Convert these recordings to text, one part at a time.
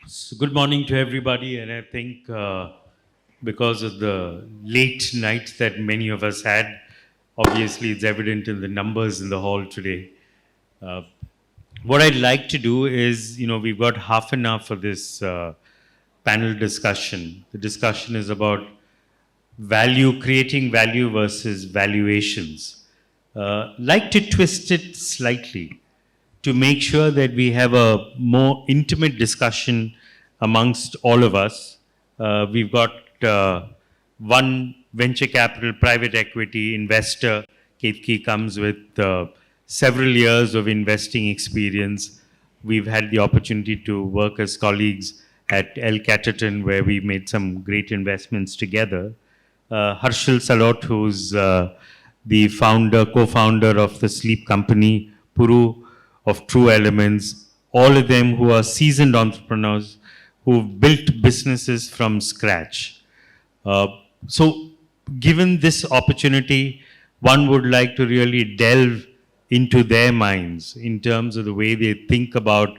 So good morning to everybody, and I think because of the late night that many of us had, obviously it's evident in the numbers in the hall today. Uh, what I'd like to do is, we've got half an hour for this panel discussion. The discussion is about creating value versus valuations. Like to twist it slightly to make sure that we have a more intimate discussion amongst all of us. We've got one venture capital private equity investor. Ketki comes with several years of investing experience. We've had the opportunity to work as colleagues at El Caterton, where we made some great investments together. Harshil Salot, who's the co-founder of the sleep company Puru, of True Elements, all of them who are seasoned entrepreneurs who've built businesses from scratch. So given this opportunity, one would like to really delve into their minds in terms of the way they think about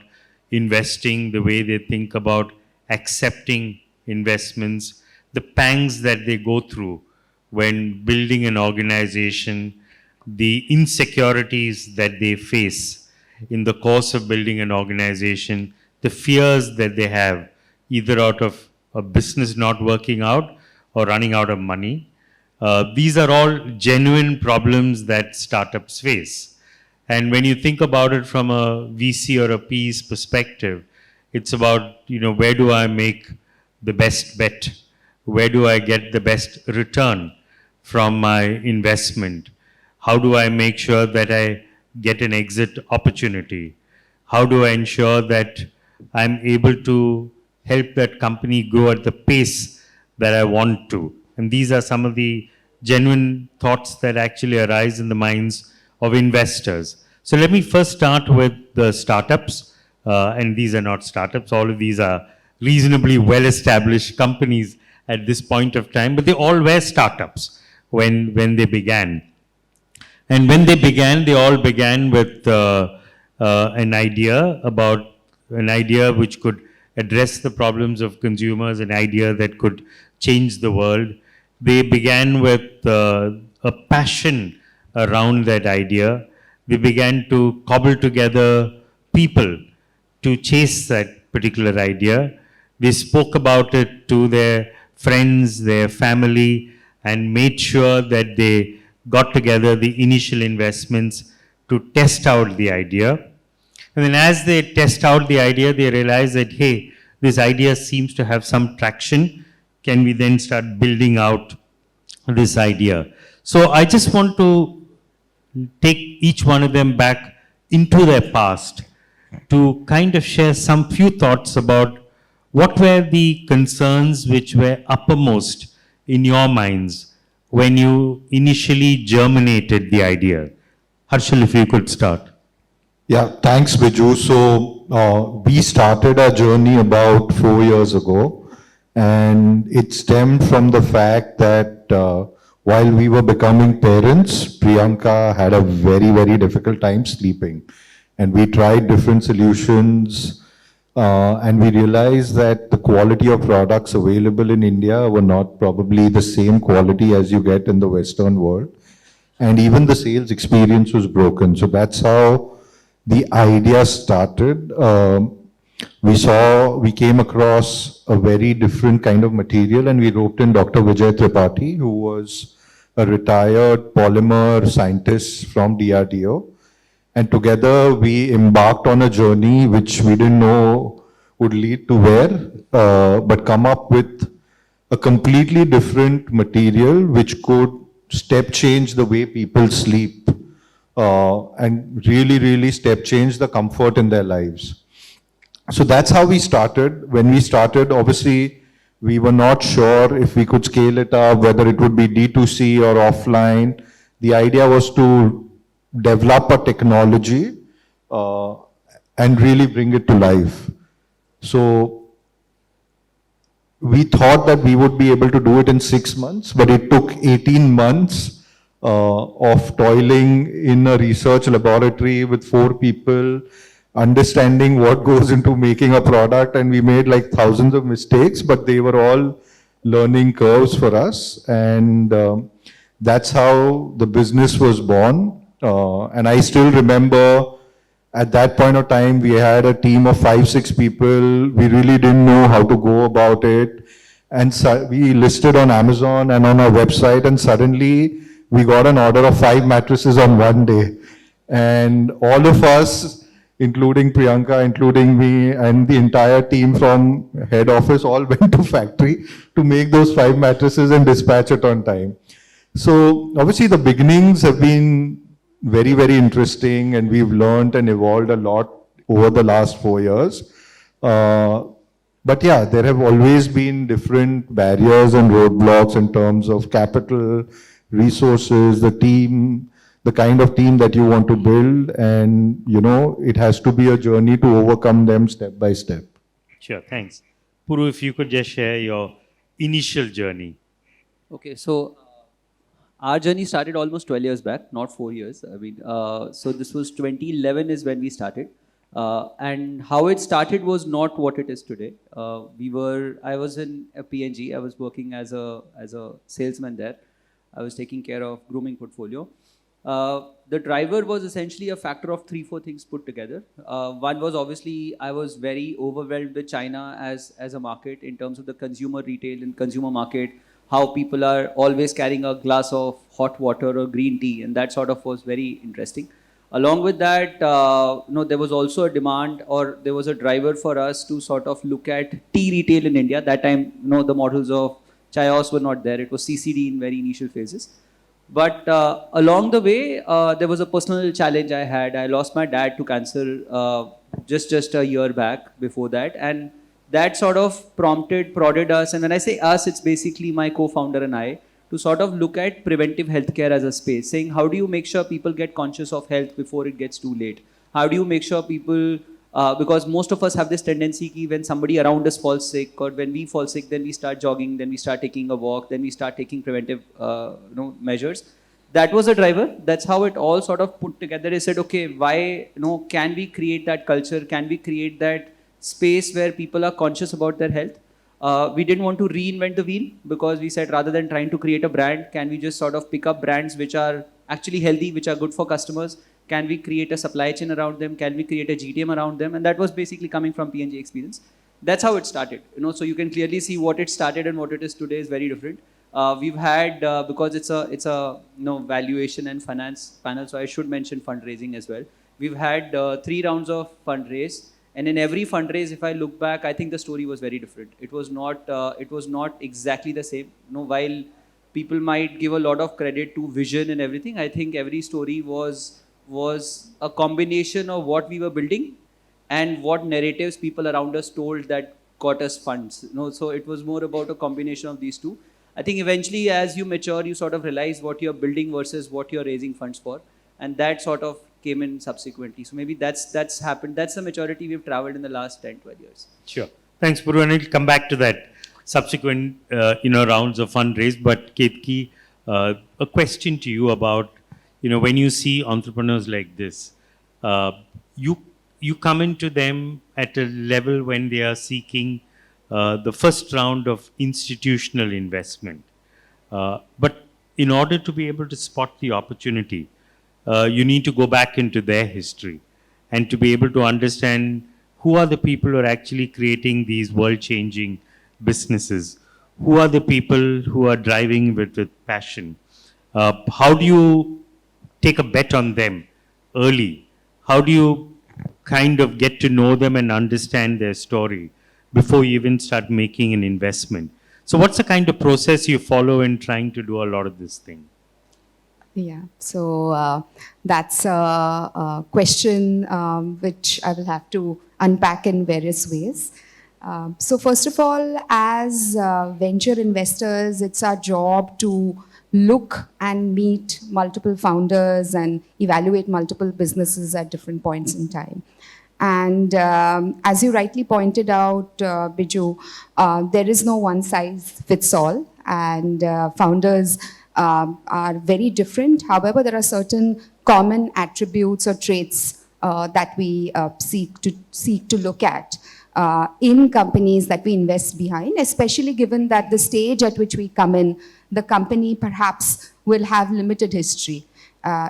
investing, the way they think about accepting investments, the pangs that they go through when building an organization, the insecurities that they face in the course of building an organization, the fears that they have, either out of a business not working out or running out of money. These are all genuine problems that startups face. And when you think about it from a VC or a PE's perspective, it's about, where do I make the best bet? Where do I get the best return from my investment? How do I make sure that I get an exit opportunity? How do I ensure that I'm able to help that company grow at the pace that I want to? And these are some of the genuine thoughts that actually arise in the minds of investors. So let me first start with the startups. And these are not startups. All of these are reasonably well-established companies at this point of time, but they all were startups when they began. And when they all began with an idea which could address the problems of consumers, an idea that could change the world. They began with a passion around that idea. They began to cobble together people to chase that particular idea. They spoke about it to their friends, their family, and made sure that they got together the initial investments to test out the idea. And then as they test out the idea, they realize that, hey, this idea seems to have some traction. Can we then start building out this idea? So I just want to take each one of them back into their past to kind of share some few thoughts about what were the concerns which were uppermost in your minds when you initially germinated the idea. Harshil, if you could start. Yeah, thanks, Bijou. So we started our journey about 4 years ago, and it stemmed from the fact that while we were becoming parents, Priyanka had a very, very difficult time sleeping. And we tried different solutions, and we realized that the quality of products available in India were not probably the same quality as you get in the Western world. And even the sales experience was broken. So that's how the idea started. We came across a very different kind of material, and we roped in Dr. Vijay Tripathi, who was a retired polymer scientist from DRDO. And together we embarked on a journey which we didn't know would lead to where, but come up with a completely different material which could step change the way people sleep and really, really step change the comfort in their lives. So that's how we started. When we started, obviously, we were not sure if we could scale it up, whether it would be D2C or offline. The idea was to develop a technology and really bring it to life. So we thought that we would be able to do it in 6 months, but it took 18 months of toiling in a research laboratory with 4 people, understanding what goes into making a product, and we made like thousands of mistakes, but they were all learning curves for us, and that's how the business was born. And I still remember at that point of time, we had a team of 5-6 people. We really didn't know how to go about it. And so we listed on Amazon and on our website, and suddenly we got an order of 5 mattresses on one day. And all of us, including Priyanka, including me, and the entire team from head office all went to factory to make those 5 mattresses and dispatch it on time. So obviously the beginnings have been very, very interesting, and we've learned and evolved a lot over the last 4 years. But yeah, there have always been different barriers and roadblocks in terms of capital, resources, the team, the kind of team that you want to build, and it has to be a journey to overcome them step by step. Sure, thanks. Puru, if you could just share your initial journey. Okay, so our journey started almost 12 years back, not 4 years. I mean, so this was 2011 is when we started. And how it started was not what it is today. I was in a P&G. I was working as a salesman there. I was taking care of grooming portfolio. The driver was essentially a factor of 3-4 things put together. One was obviously I was very overwhelmed with China as a market in terms of the consumer retail and consumer market, how people are always carrying a glass of hot water or green tea, and that sort of was very interesting. Along with that, there was also a demand, or there was a driver for us to sort of look at tea retail in India. That time, the models of Chayos were not there. It was CCD in very initial phases. But along the way, there was a personal challenge I had. I lost my dad to cancer just a year back before that. And that sort of prodded us. And when I say us, it's basically my co-founder and I, to sort of look at preventive healthcare as a space, saying how do you make sure people get conscious of health before it gets too late? How do you make sure people, because most of us have this tendency that when somebody around us falls sick, or when we fall sick, then we start jogging, then we start taking a walk, then we start taking preventive measures. That was a driver. That's how it all sort of put together. I said, okay, why, can we create that culture? Can we create that space where people are conscious about their health? We didn't want to reinvent the wheel, because we said rather than trying to create a brand, can we just sort of pick up brands which are actually healthy, which are good for customers? Can we create a supply chain around them? Can we create a GTM around them? And that was basically coming from P&G experience. That's how it started. So you can clearly see what it started and what it is today is very different. We've had, because it's a valuation and finance panel, so I should mention fundraising as well. We've had 3 rounds of fundraise. And in every fundraise, if I look back, I think the story was very different. It was not exactly the same. While people might give a lot of credit to vision and everything, I think every story was a combination of what we were building and what narratives people around us told that got us funds. So it was more about a combination of these two. I think eventually, as you mature, you sort of realize what you're building versus what you're raising funds for, and that sort of came in subsequently. So maybe that's happened. That's the maturity we've traveled in the last 10-12 years. Sure. Thanks, Puru. And we'll come back to that subsequent, rounds of fundraise. But Ketki, a question to you about, when you see entrepreneurs like this, you come into them at a level when they are seeking the first round of institutional investment. But in order to be able to spot the opportunity, you need to go back into their history and to be able to understand who are the people who are actually creating these world-changing businesses, who are the people who are driving with passion. How do you take a bet on them early? How do you kind of get to know them and understand their story before you even start making an investment? So what's the kind of process you follow in trying to do a lot of this thing? Yeah, so that's a question which I will have to unpack in various ways. So first of all, as venture investors, it's our job to look and meet multiple founders and evaluate multiple businesses at different points in time. And as you rightly pointed out, Bijou, there is no one size fits all, and founders are very different. However, there are certain common attributes or traits that we seek to look at in companies that we invest behind, especially given that the stage at which we come in, the company perhaps will have limited history.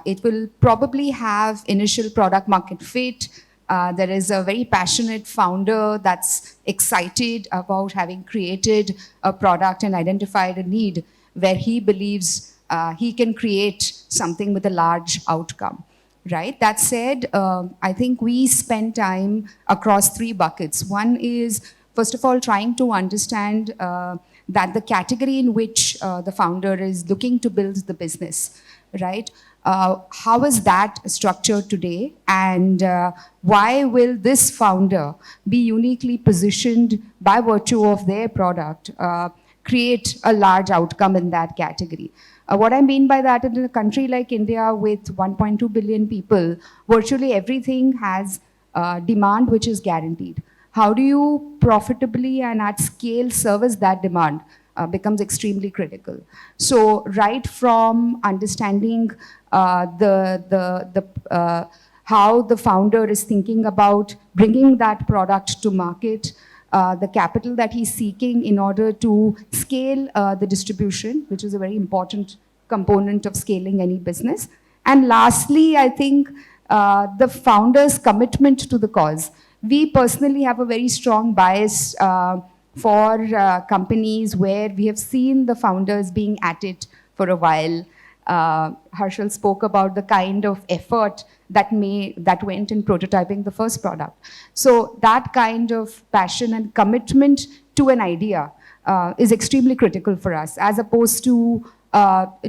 It will probably have initial product market fit. There is a very passionate founder that's excited about having created a product and identified a need where he believes he can create something with a large outcome. Right. That said, I think we spend time across three buckets. One is, first of all, trying to understand that the category in which the founder is looking to build the business, right? How is that structured today? And why will this founder be uniquely positioned by virtue of their product, create a large outcome in that category? What I mean by that, in a country like India with 1.2 billion people, virtually everything has demand which is guaranteed. How do you profitably and at scale service that demand becomes extremely critical. So right from understanding how the founder is thinking about bringing that product to market, the capital that he's seeking in order to scale the distribution, which is a very important component of scaling any business. And lastly, I think the founder's commitment to the cause. We personally have a very strong bias for companies where we have seen the founders being at it for a while. Harshil spoke about the kind of effort that went in prototyping the first product. So that kind of passion and commitment to an idea is extremely critical for us, as opposed to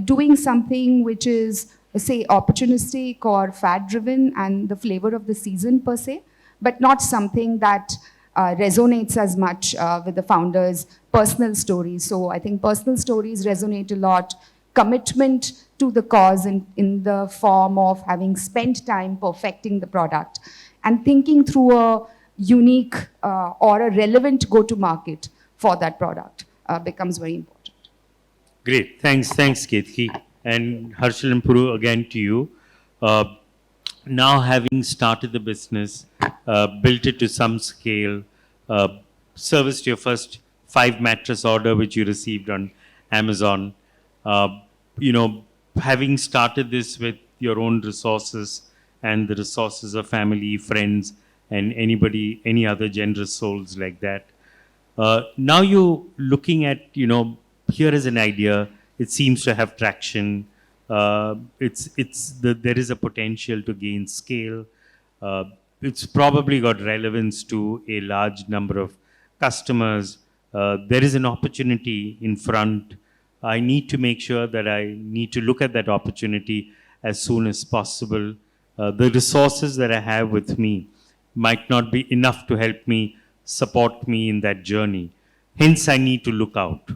doing something which is, say, opportunistic or fad-driven and the flavor of the season per se, but not something that resonates as much with the founder's personal stories. So I think personal stories resonate a lot. Commitment to the cause in the form of having spent time perfecting the product and thinking through a unique or a relevant go-to-market for that product becomes very important. Great. Thanks, Ketki. And Harshil and Puru, again to you. Now having started the business, built it to some scale, serviced your first 5 mattress order which you received on Amazon, having started this with your own resources and the resources of family, friends, and any other generous souls like that. Now you're looking at, here is an idea, it seems to have traction, there is a potential to gain scale. It's probably got relevance to a large number of customers. There is an opportunity in front. I need to make sure that I need to look at that opportunity as soon as possible. The resources that I have with me might not be enough to help me, support me in that journey. Hence, I need to look out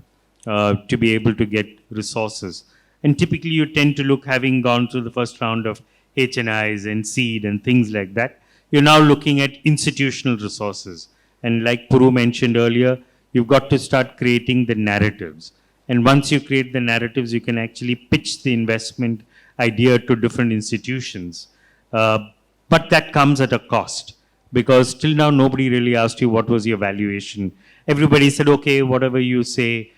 to be able to get resources. And typically, you tend to look, having gone through the first round of HNIs and seed and things like that, you're now looking at institutional resources. And like Puru mentioned earlier, you've got to start creating the narratives. And once you create the narratives, you can actually pitch the investment idea to different institutions. But that comes at a cost, because till now, nobody really asked you what was your valuation. Everybody said, okay, whatever you say,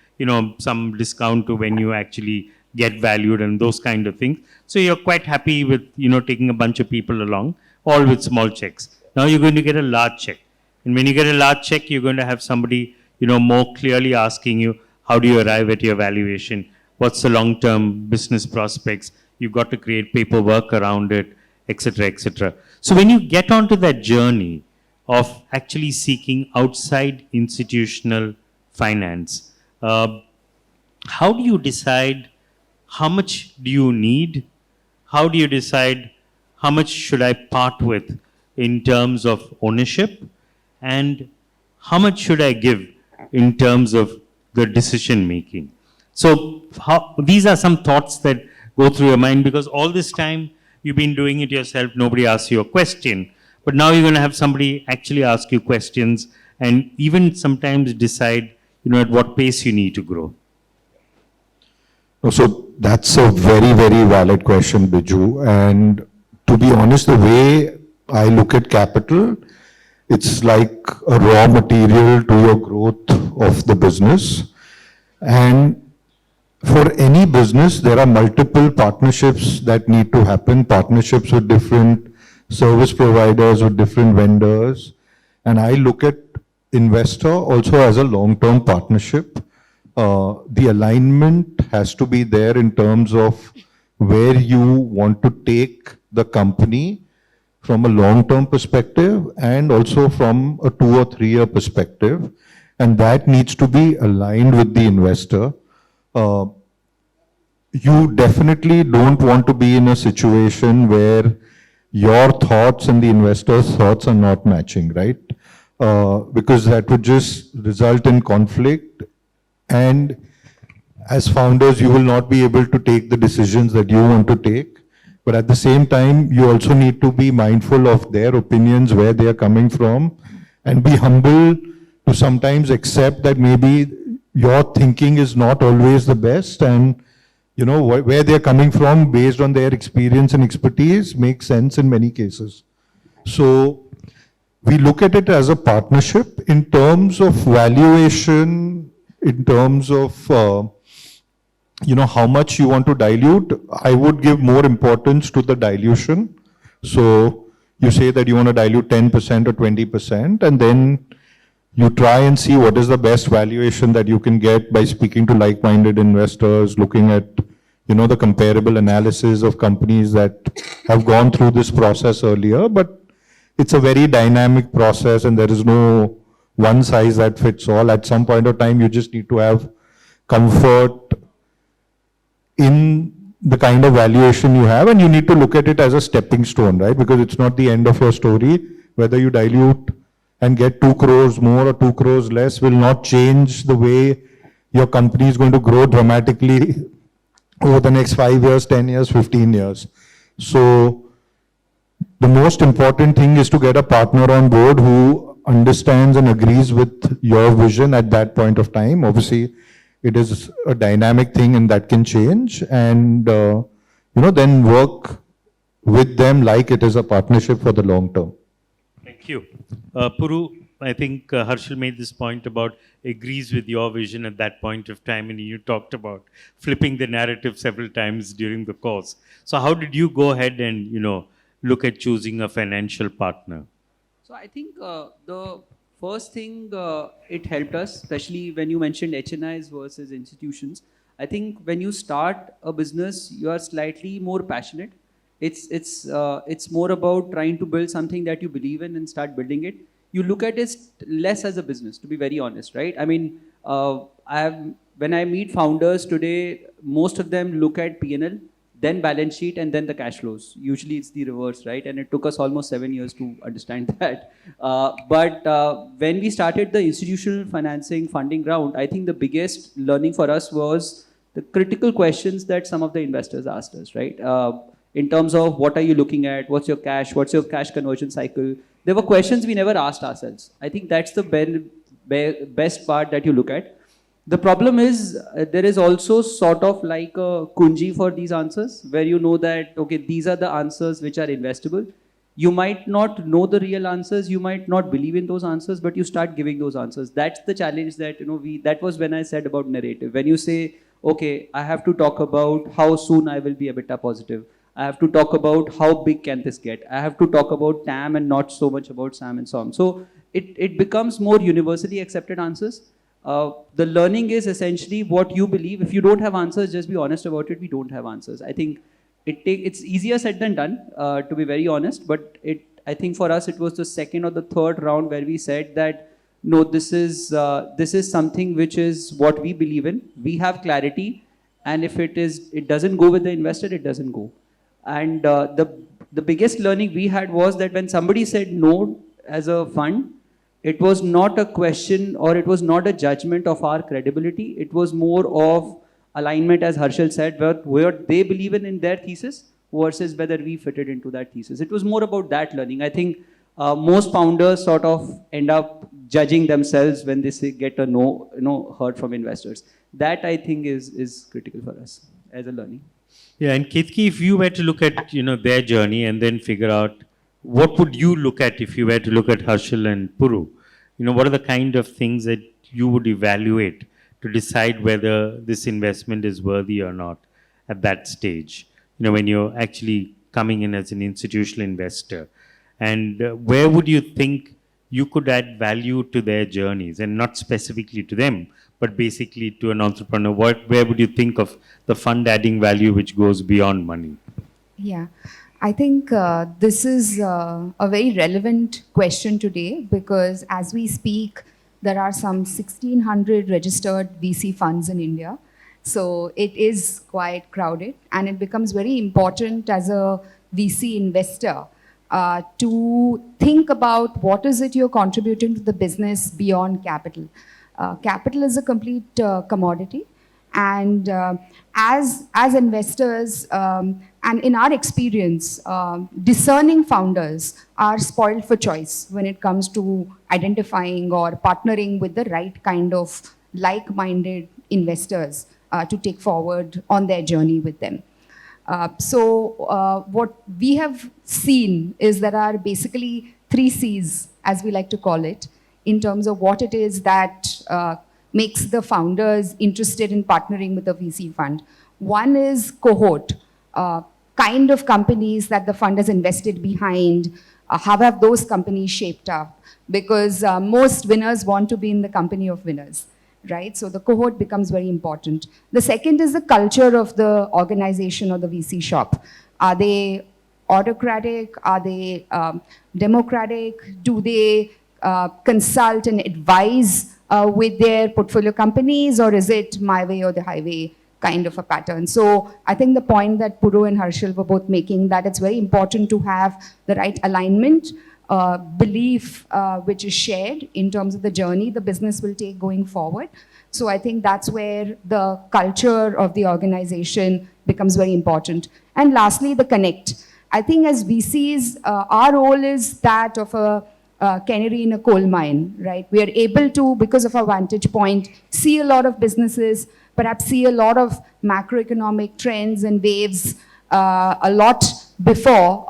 some discount to when you actually get valued and those kind of things. So you're quite happy with, taking a bunch of people along, all with small checks. Now you're going to get a large check. And when you get a large check, you're going to have somebody, more clearly asking you, how do you arrive at your valuation? What's the long-term business prospects? You've got to create paperwork around it, etc., etc. So when you get onto that journey of actually seeking outside institutional finance, how do you decide how much do you need? How do you decide how much should I part with in terms of ownership? And how much should I give in terms of the decision making? So these are some thoughts that go through your mind, because all this time you've been doing it yourself, nobody asks you a question. But now you're going to have somebody actually ask you questions and even sometimes decide, at what pace you need to grow. So that's a very, very valid question, Bijou. And to be honest, the way I look at capital, it's like a raw material to your growth of the business. And for any business, there are multiple partnerships that need to happen, partnerships with different service providers, with different vendors. And I look at investor also as a long-term partnership. The alignment has to be there in terms of where you want to take the company from a long-term perspective and also from a 2 or 3 year perspective. And that needs to be aligned with the investor. You definitely don't want to be in a situation where your thoughts and the investor's thoughts are not matching, right? Because that would just result in conflict, and as founders, you will not be able to take the decisions that you want to take. But at the same time, you also need to be mindful of their opinions, where they are coming from, and be humble to sometimes accept that maybe your thinking is not always the best, and where they're coming from based on their experience and expertise makes sense in many cases. So we look at it as a partnership in terms of valuation, in terms of how much you want to dilute. I would give more importance to the dilution. So you say that you want to dilute 10% or 20%, and then you try and see what is the best valuation that you can get by speaking to like-minded investors, looking at the comparable analysis of companies that have gone through this process earlier. But it's a very dynamic process, and there is no one size that fits all. At some point of time, you just need to have comfort in the kind of valuation you have, and you need to look at it as a stepping stone, right? Because it's not the end of your story. Whether you dilute and get 2 crores more or 2 crores less will not change the way your company is going to grow dramatically over the next 5 years, 10 years, 15 years. So the most important thing is to get a partner on board who understands and agrees with your vision at that point of time. Obviously, it is a dynamic thing and that can change, and then work with them like it is a partnership for the long term. Thank you. Puru, I think Harshil made this point about agrees with your vision at that point of time, and you talked about flipping the narrative several times during the course. So how did you go ahead and, look at choosing a financial partner? So I think the first thing it helped us, especially when you mentioned HNIs versus institutions. I think when you start a business, you are slightly more passionate. It's more about trying to build something that you believe in and start building it. You look at it less as a business, to be very honest, right? I mean, when I meet founders today, most of them look at P&L, then balance sheet, and then the cash flows. Usually it's the reverse, right? And it took us almost 7 years to understand that. But when we started the institutional financing funding round, I think the biggest learning for us was the critical questions that some of the investors asked us, right? In terms of what are you looking at? What's your cash? What's your cash conversion cycle? There were questions we never asked ourselves. I think that's the best part that you look at. The problem is there is also sort of like a kunji for these answers, where you know that, okay, these are the answers which are investable. You might not know the real answers, you might not believe in those answers, but you start giving those answers. That's the challenge that, that was when I said about narrative. When you say, okay, I have to talk about how soon I will be EBITDA positive. I have to talk about how big can this get. I have to talk about TAM and not so much about SAM and so on. So it becomes more universally accepted answers. The learning is essentially what you believe. If you don't have answers, just be honest about it. We don't have answers. I think it's easier said than done, to be very honest. But I think for us, it was the second or the third round where we said that, no, this is something which is what we believe in. We have clarity. And if it doesn't go with the investor, it doesn't go. And the biggest learning we had was that when somebody said no as a fund, it was not a question or it was not a judgment of our credibility. It was more of alignment, as Harshil said, where they believe in their thesis versus whether we fitted into that thesis. It was more about that learning. I think most founders sort of end up judging themselves when they get a no heard from investors. That I think is critical for us as a learning. Yeah, and Ketki, if you were to look at their journey and then figure out what would you look at if you were to look at Harshil and Puru? What are the kind of things that you would evaluate to decide whether this investment is worthy or not at that stage, when you're actually coming in as an institutional investor? And where would you think you could add value to their journeys, and not specifically to them, but basically to an entrepreneur? Where would you think of the fund adding value which goes beyond money? Yeah, I think this is a very relevant question today, because as we speak, there are some 1,600 registered VC funds in India. So it is quite crowded, and it becomes very important as a VC investor to think about what is it you're contributing to the business beyond capital. Capital is a complete commodity, and as investors, and in our experience, discerning founders are spoiled for choice when it comes to identifying or partnering with the right kind of like-minded investors to take forward on their journey with them. So what we have seen is there are basically 3 C's, as we like to call it, in terms of what it is that makes the founders interested in partnering with a VC fund. One is cohort, kind of companies that the fund has invested behind, how have those companies shaped up? Because most winners want to be in the company of winners, right? So the cohort becomes very important. The second is the culture of the organization or the VC shop. Are they autocratic? Are they democratic? Do they consult and advise with their portfolio companies, or is it my way or the highway kind of a pattern? So I think the point that Puru and Harshil were both making, that it's very important to have the right alignment, belief which is shared in terms of the journey the business will take going forward. So I think that's where the culture of the organization becomes very important. And lastly, the connect. I think as VCs, our role is that of a canary in a coal mine, right? We are able to, because of our vantage point, see a lot of businesses, perhaps see a lot of macroeconomic trends and waves a lot before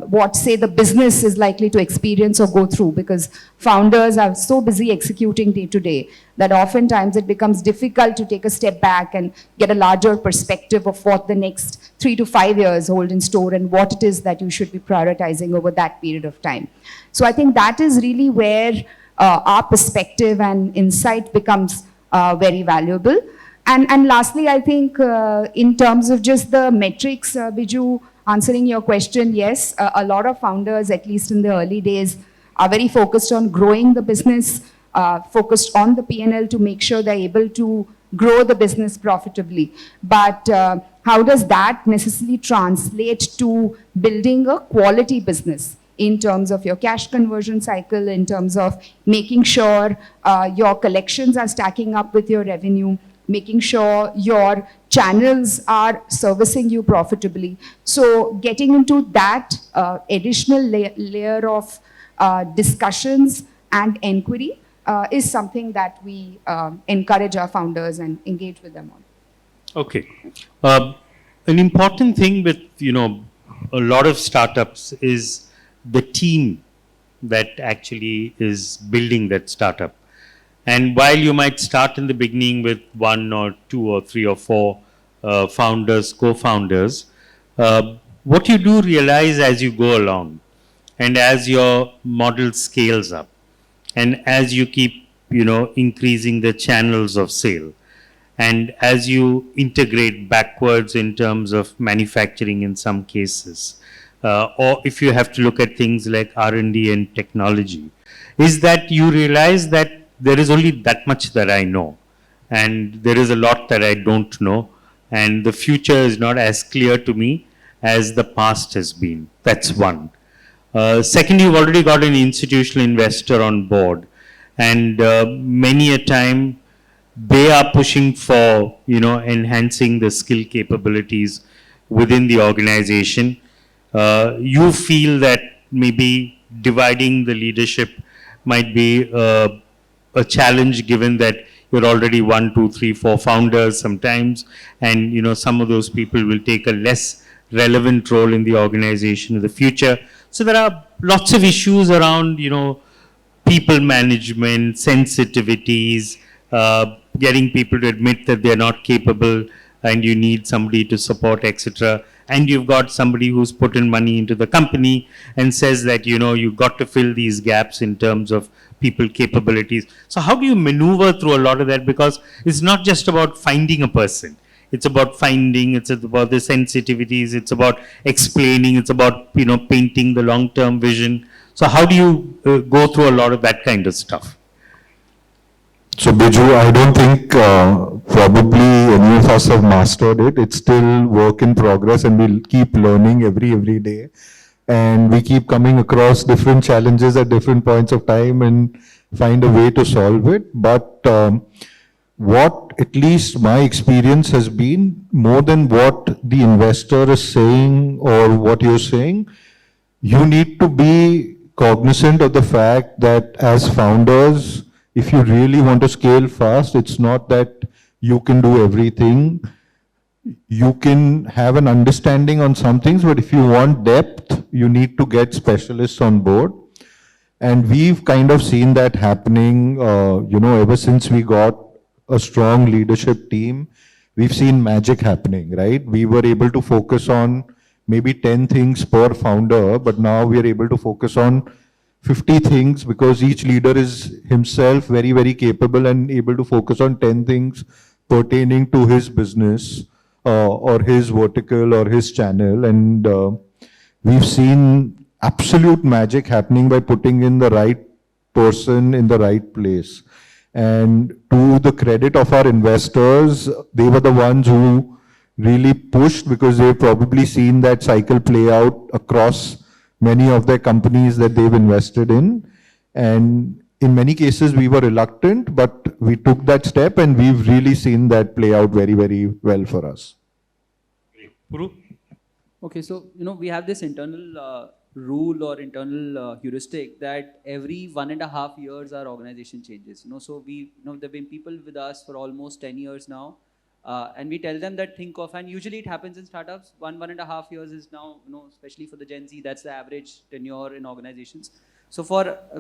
what, say, the business is likely to experience or go through, because founders are so busy executing day to day that oftentimes it becomes difficult to take a step back and get a larger perspective of what the next 3 to 5 years hold in store and what it is that you should be prioritizing over that period of time. So I think that is really where our perspective and insight becomes very valuable. And lastly, I think in terms of just the metrics, Bijou, answering your question, yes, a lot of founders, at least in the early days, are very focused on growing the business, focused on the P&L to make sure they're able to grow the business profitably. But how does that necessarily translate to building a quality business in terms of your cash conversion cycle, in terms of making sure your collections are stacking up with your revenue, making sure your channels are servicing you profitably? So getting into that additional layer of discussions and inquiry is something that we encourage our founders and engage with them on. Okay. An important thing with, a lot of startups is the team that actually is building that startup. And while you might start in the beginning with 1 or 2 or 3 or 4 founders, co-founders, what you do realize as you go along and as your model scales up and as you keep, increasing the channels of sale, and as you integrate backwards in terms of manufacturing in some cases, or if you have to look at things like R&D and technology, is that you realize that there is only that much that I know, and there is a lot that I don't know, and the future is not as clear to me as the past has been. That's one. Second, you've already got an institutional investor on board, and many a time they are pushing for, enhancing the skill capabilities within the organization. You feel that maybe dividing the leadership might be a challenge, given that you're already 1, 2, 3, 4 founders sometimes, and some of those people will take a less relevant role in the organization in the future. So there are lots of issues around, you know, people management, sensitivities, getting people to admit that they're not capable and you need somebody to support, etc. And you've got somebody who's put in money into the company and says that, you know, you've got to fill these gaps in terms of people capabilities. So how do you maneuver through a lot of that? Because it's not just about finding a person. It's about finding, it's about the sensitivities, it's about explaining, it's about, you know, painting the long-term vision. So how do you go through a lot of that kind of stuff? So Bijou, I don't think probably any of us have mastered it. It's still work in progress and we'll keep learning every day. And we keep coming across different challenges at different points of time and find a way to solve it. But what at least my experience has been, more than what the investor is saying or what you're saying, you need to be cognizant of the fact that as founders, if you really want to scale fast, it's not that you can do everything. You can have an understanding on some things, but if you want depth, you need to get specialists on board. And we've kind of seen that happening, you know, ever since we got a strong leadership team, we've seen magic happening, right? We were able to focus on maybe 10 things per founder, but now we are able to focus on 50 things because each leader is himself very capable and able to focus on 10 things pertaining to his business or his vertical or his channel. And we've seen absolute magic happening by putting in the right person in the right place. And to the credit of our investors, they were the ones who really pushed because they've probably seen that cycle play out across many of the companies that they've invested in. And in many cases, we were reluctant, but we took that step and we've really seen that play out very well for us. Puru? Okay, so, you know, we have this internal rule or internal heuristic that every 1.5 years our organization changes. You know, so there've been people with us for almost 10 years now. And we tell them that think of, and usually it happens in startups, 1.5 years is now, you know, especially for the Gen Z, that's the average tenure in organizations. So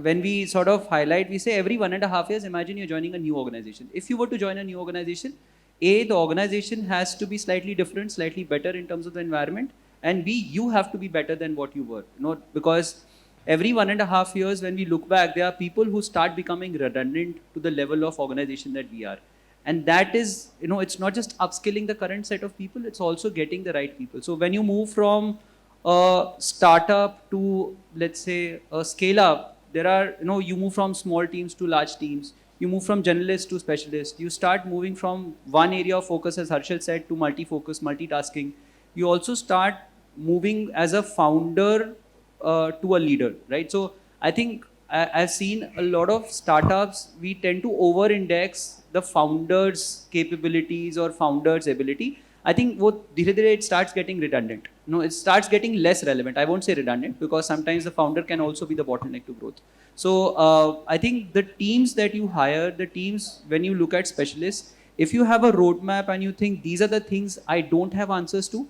when we sort of highlight, we say every 1.5 years, imagine you're joining a new organization. If you were to join a new organization, A, the organization has to be slightly different, slightly better in terms of the environment, and B, you have to be better than what you were, you know, because every 1.5 years, when we look back, there are people who start becoming redundant to the level of organization that we are. And that is, you know, it's not just upskilling the current set of people, it's also getting the right people. So when you move from a startup to, let's say, a scale up, there are, you know, you move from small teams to large teams. You move from generalist to specialist. You start moving from one area of focus, as Harshil said, to multi-focus, multitasking. You also start moving as a founder to a leader, right? So I think I've seen a lot of startups, we tend to over-index the founder's capabilities or founder's ability. I think it starts getting redundant. You know, it starts getting less relevant. I won't say redundant because sometimes the founder can also be the bottleneck to growth. So I think the teams that you hire, the teams, when you look at specialists, if you have a roadmap and you think these are the things I don't have answers to,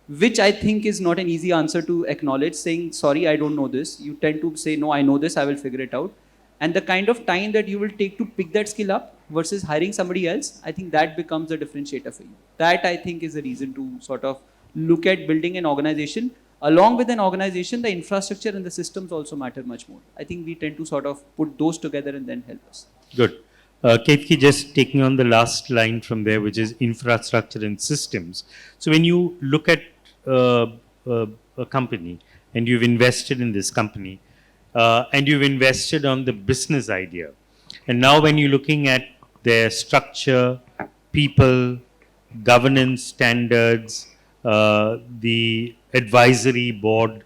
which I think is not an easy answer to acknowledge, saying, sorry, I don't know this. You tend to say, no, I know this, I will figure it out. And the kind of time that you will take to pick that skill up versus hiring somebody else, I think that becomes a differentiator for you. That I think is the reason to sort of look at building an organization. Along with an organization, the infrastructure and the systems also matter much more. I think we tend to sort of put those together and then help us. Good. Ketki, just taking on the last line from there, which is infrastructure and systems. So when you look at a company and you've invested in this company and you've invested on the business idea, and now when you're looking at their structure, people, governance standards, the advisory board,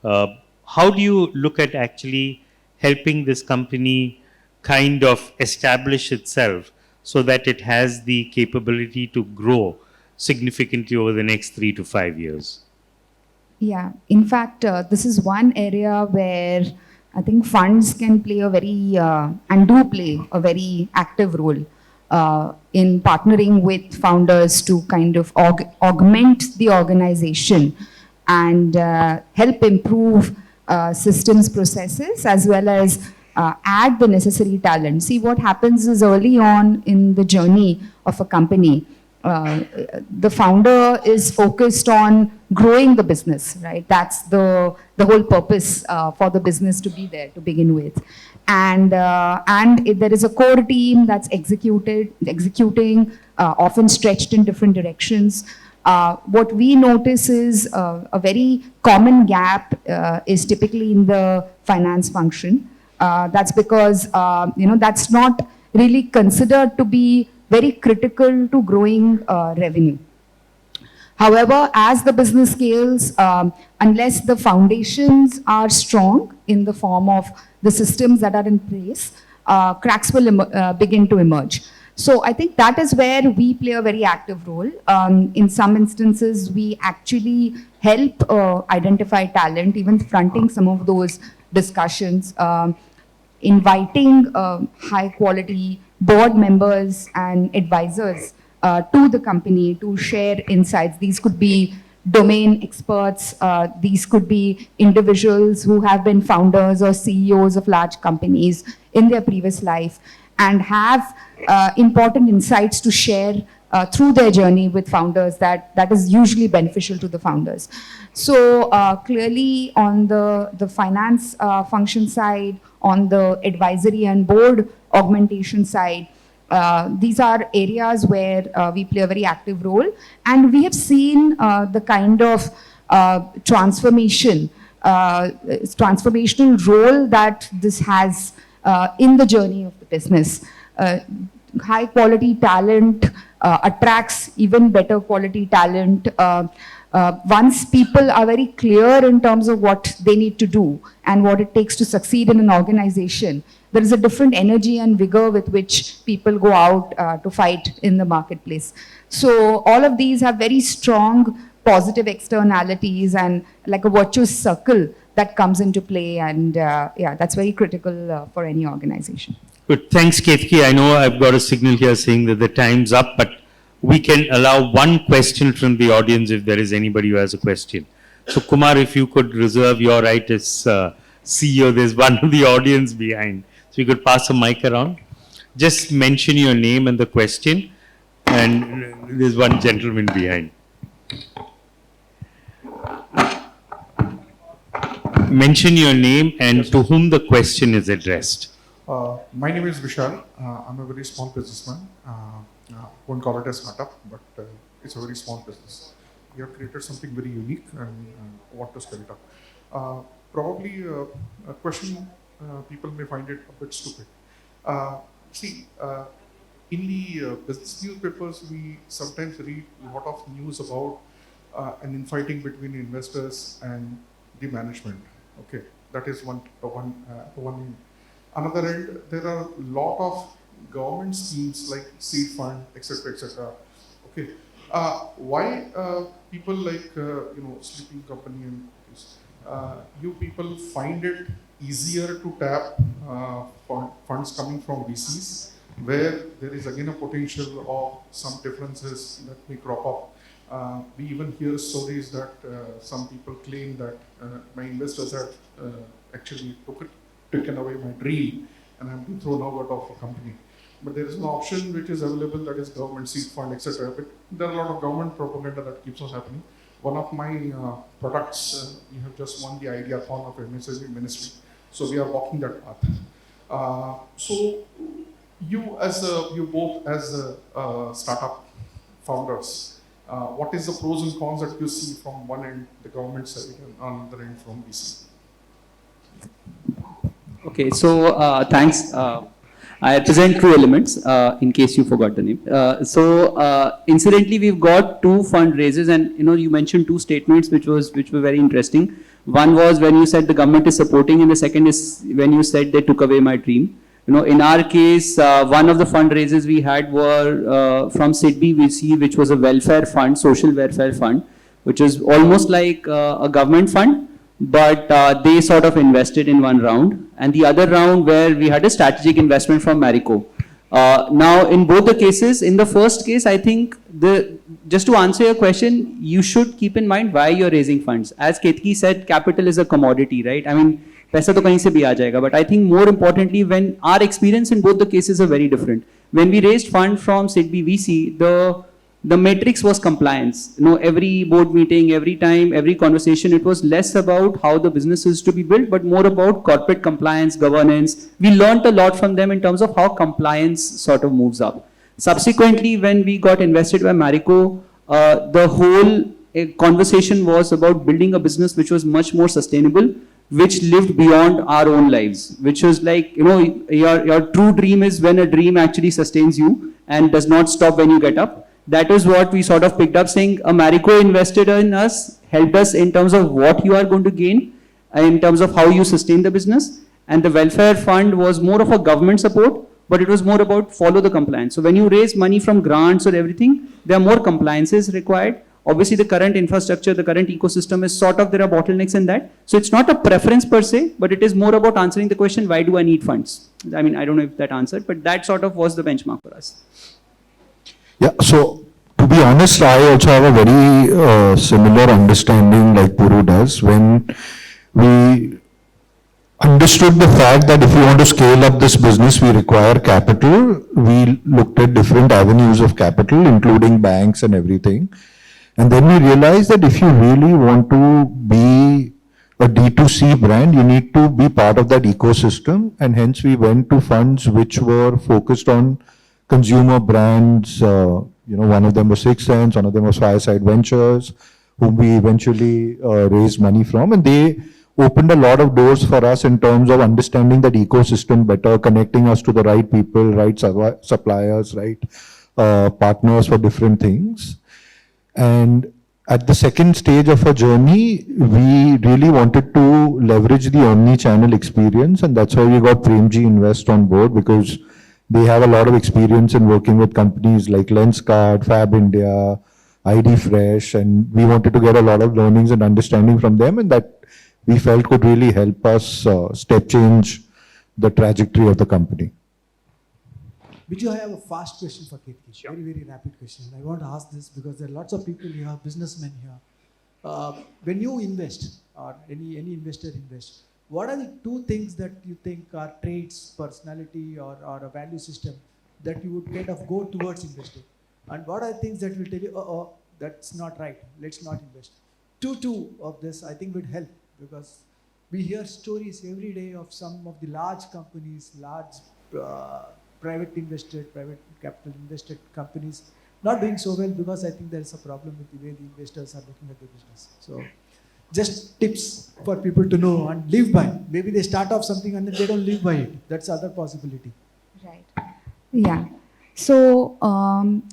how do you look at actually helping this company kind of establish itself so that it has the capability to grow significantly over the next 3 to 5 years? Yeah, in fact, this is one area where I think funds can play a very, and do play a very active role in partnering with founders to kind of augment the organization and help improve systems, processes, as well as add the necessary talent. See, what happens is early on in the journey of a company, the founder is focused on growing the business, right? That's the whole purpose for the business to be there to begin with. And if there is a core team that's executing, often stretched in different directions. What we notice is a very common gap is typically in the finance function. That's because that's not really considered to be very critical to growing revenue. However, as the business scales, unless the foundations are strong in the form of the systems that are in place, cracks will begin to emerge. So I think that is where we play a very active role. In some instances, we actually help identify talent, even fronting some of those discussions, inviting high quality board members and advisors to the company to share insights. These could be domain experts, these could be individuals who have been founders or CEOs of large companies in their previous life and have important insights to share through their journey with founders that is usually beneficial to the founders. So clearly on the finance function side, on the advisory and board augmentation side, these are areas where we play a very active role, and we have seen the kind of transformational role that this has in the journey of the business. High quality talent attracts even better quality talent. Once people are very clear in terms of what they need to do and what it takes to succeed in an organization, there is a different energy and vigor with which people go out to fight in the marketplace. So all of these have very strong positive externalities and like a virtuous circle that comes into play, and yeah, that's very critical for any organization. Good. Thanks, Ketki. I know I've got a signal here saying that the time's up, but we can allow one question from the audience if there is anybody who has a question. So, Kumar, if you could reserve your right as CEO, there's one in the audience behind. So, you could pass a mic around. Just mention your name and the question. And there's one gentleman behind. Mention your name and to whom the question is addressed. My name is Vishal. I'm a very small businessman. Won't call it a startup, but it's a very small business. We have created something very unique and want to scale it up. Probably a question people may find it a bit stupid. In the business newspapers, we sometimes read a lot of news about an infighting between investors and the management. Okay, that is one. Another end, there are a lot of government schemes like seed fund, etc., etc. Okay, why people like sleeping company and this, you people find it easier to tap funds coming from VCs, where there is again a potential of some differences that may crop up. We even hear stories that some people claim that my investors have actually taken away my dream and I've been thrown out of a company. But there is an option which is available, that is government seed fund, etc. But there are a lot of government propaganda that keeps on happening. One of my products, we have just won the Ideathon of MSSB Ministry. So we are walking that path. So you both as startup founders, what is the pros and cons that you see from one end, the government side, and on the other end from VC? Okay, so thanks. I represent True Elements, in case you forgot the name. Incidentally, we've got two fundraisers, and you mentioned two statements which were very interesting. One was when you said the government is supporting, and the second is when you said they took away my dream. In our case, one of the fundraisers we had were from SIDBI VC, which was a welfare fund, social welfare fund, which is almost like a government fund, but they sort of invested in one round. And the other round where we had a strategic investment from Marico. Now, in both the cases, in the first case, I think just to answer your question, you should keep in mind why you're raising funds. As Ketki said, capital is a commodity, right? I mean, paisa to kahin se bhi aa jayega. But I think more importantly, when our experience in both the cases are very different. When we raised fund from SIDBI VC, the matrix was compliance. You know, every board meeting, every time, every conversation, it was less about how the business is to be built, but more about corporate compliance, governance. We learned a lot from them in terms of how compliance sort of moves up. Subsequently, when we got invested by Marico, the whole conversation was about building a business which was much more sustainable, which lived beyond our own lives, which was like, you know, your true dream is when a dream actually sustains you and does not stop when you get up. That is what we sort of picked up, saying a Marico invested in us, helped us in terms of what you are going to gain, in terms of how you sustain the business. And the welfare fund was more of a government support, but it was more about follow the compliance. So when you raise money from grants or everything, there are more compliances required. Obviously, the current infrastructure, the current ecosystem is sort of, there are bottlenecks in that. So it's not a preference per se, but it is more about answering the question, why do I need funds? I mean, I don't know if that answered, but that sort of was the benchmark for us. Yeah, so to be honest, I also have a very similar understanding like Puru does. When we understood the fact that if we want to scale up this business, we require capital, we looked at different avenues of capital, including banks and everything. And then we realized that if you really want to be a D2C brand, you need to be part of that ecosystem. And hence we went to funds which were focused on consumer brands. One of them was Sixth Sense, one of them was Fireside Ventures, whom we eventually raised money from. And they opened a lot of doors for us in terms of understanding that ecosystem better, connecting us to the right people, right suppliers, right partners for different things. And at the second stage of our journey, we really wanted to leverage the omni-channel experience, and that's why we got Premji Invest on board, because they have a lot of experience in working with companies like Lenskart, Fab India, ID Fresh, and we wanted to get a lot of learnings and understanding from them, and that we felt could really help us step change the trajectory of the company. Bijou, I have a fast question for Ketki. Sure. Very, very rapid question. I want to ask this because there are lots of people here, businessmen here. When you invest, or any investor invests, what are the two things that you think are traits, personality, or a value system that you would kind of go towards investing? And what are the things that will tell you, oh, that's not right, let's not invest? Two of this, I think, would help, because we hear stories every day of some of the large companies, large private capital invested companies not doing so well, because I think there is a problem with the way the investors are looking at the business. So just tips for people to know and live by. Maybe they start off something and then they don't live by it. That's the other possibility. Right. Yeah. So,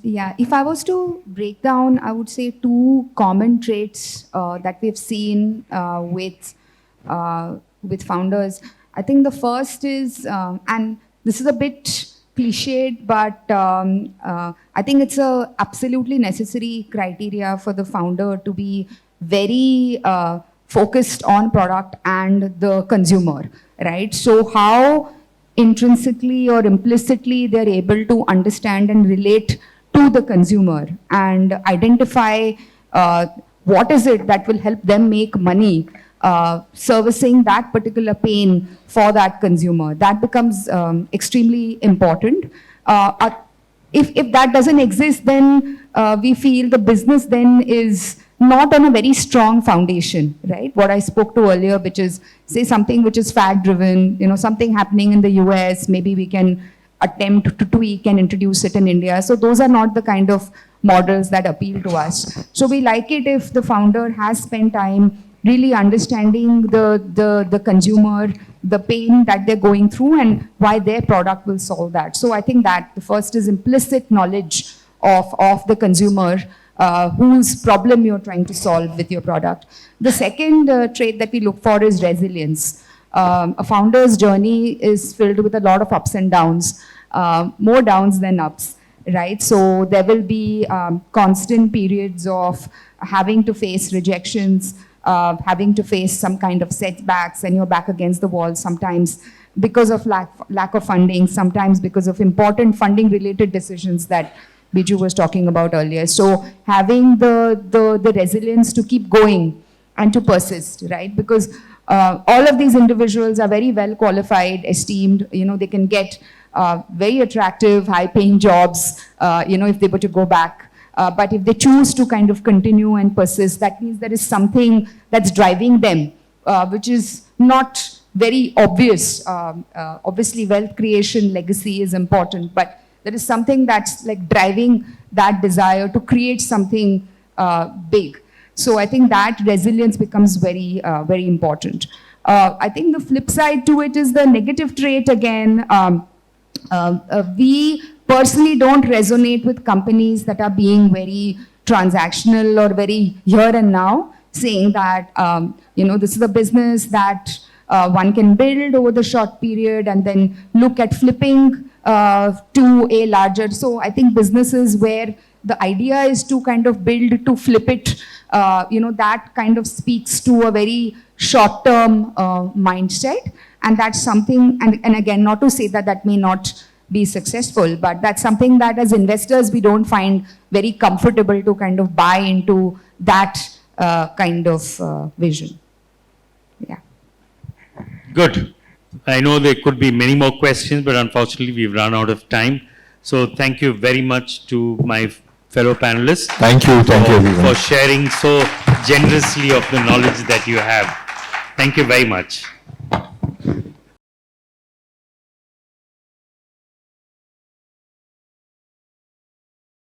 if I was to break down, I would say two common traits that we've seen with founders. I think the first is, and this is a bit cliched, but I think it's a absolutely necessary criteria for the founder to be very focused on product and the consumer, right? So how intrinsically or implicitly they're able to understand and relate to the consumer and identify what is it that will help them make money servicing that particular pain for that consumer. That becomes extremely important. If that doesn't exist, then we feel the business then is not on a very strong foundation, right? What I spoke to earlier, which is, say, something which is fad-driven, something happening in the US, maybe we can attempt to tweak and introduce it in India. So those are not the kind of models that appeal to us. So we like it if the founder has spent time really understanding the consumer, the pain that they're going through, and why their product will solve that. So I think that the first is implicit knowledge of the consumer, whose problem you're trying to solve with your product. The second trait that we look for is resilience. A founder's journey is filled with a lot of ups and downs, more downs than ups, right? So there will be constant periods of having to face rejections, having to face some kind of setbacks and you're back against the wall sometimes because of lack of funding, sometimes because of important funding related decisions that Bijou was talking about earlier. So having the resilience to keep going and to persist, right? Because all of these individuals are very well qualified, esteemed, they can get very attractive, high-paying jobs, if they were to go back. But if they choose to kind of continue and persist, that means there is something that's driving them, which is not very obvious. Obviously, wealth creation, legacy is important, but there is something that's like driving that desire to create something big. So I think that resilience becomes very, very important. I think the flip side to it is the negative trait again. We personally don't resonate with companies that are being very transactional or very here and now, saying that, this is a business that one can build over the short period and then look at flipping to a larger. So I think businesses where the idea is to kind of build to flip it, that kind of speaks to a very short-term mindset. And that's something, and again, not to say that that may not be successful, but that's something that as investors, we don't find very comfortable to kind of buy into that kind of vision. Yeah. Good. I know there could be many more questions, but unfortunately we've run out of time. So thank you very much to my fellow panelists. Thank you everyone. For sharing so generously of the knowledge that you have. Thank you very much.